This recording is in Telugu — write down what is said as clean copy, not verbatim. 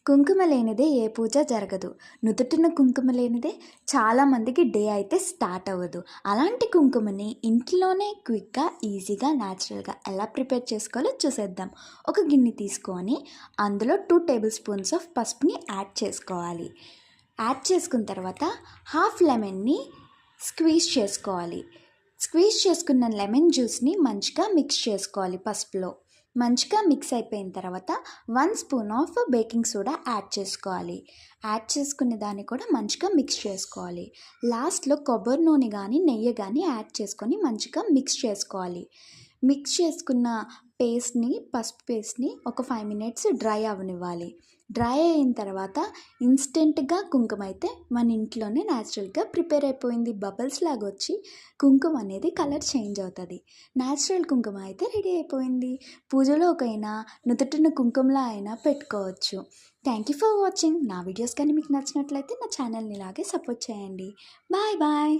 కుంకుమ లేనిదే ఏ పూజ జరగదు. నుదుటిన కుంకుమ లేనిదే చాలామందికి డే అయితే స్టార్ట్ అవ్వదు. అలాంటి కుంకుమని ఇంట్లోనే క్విక్‌గా, ఈజీగా, న్యాచురల్‌గా ఎలా ప్రిపేర్ చేసుకోవాలో చూసేద్దాం. ఒక గిన్నె తీసుకొని అందులో 2 టేబుల్ స్పూన్స్ ఆఫ్ పసుపుని యాడ్ చేసుకోవాలి. యాడ్ చేసుకున్న తర్వాత హాఫ్ లెమన్‌ని స్క్వీజ్ చేసుకోవాలి. స్క్వీజ్ చేసుకున్న లెమన్ జ్యూస్‌ని మంచిగా మిక్స్ చేసుకోవాలి పసుపులో. మంచిగా మిక్స్ అయిపోయిన తర్వాత 1 spoon of baking soda add చేసుకోవాలి. యాడ్ చేసుకునే దాన్ని కూడా మంచిగా మిక్స్ చేసుకోవాలి. లాస్ట్‌లో కొబ్బరి నూనె గానీ, నెయ్యి గానీ యాడ్ చేసుకొని మంచిగా మిక్స్ చేసుకోవాలి. మిక్స్ చేసుకున్న పసుపు పేస్ట్‌ని ఒక 5 మినిట్స్ డ్రై అవ్వనివ్వాలి. డ్రై అయిన తర్వాత ఇన్స్టెంట్‌గా కుంకుమ అయితే మన ఇంట్లోనే న్యాచురల్‌గా ప్రిపేర్ అయిపోయింది. బబుల్స్ లాగా వచ్చి కుంకుమ అనేది కలర్ చేంజ్ అవుతుంది. న్యాచురల్ కుంకుమ అయితే రెడీ అయిపోయింది. పూజలోకైనా, నుదుటిన కుంకుమలా అయినా పెట్టుకోవచ్చు. Thank you for watching. నా వీడియోస్ కానీ మీకు నచ్చినట్లయితే నా ఛానల్‌ని ఇలాగే సపోర్ట్ చేయండి. Bye bye.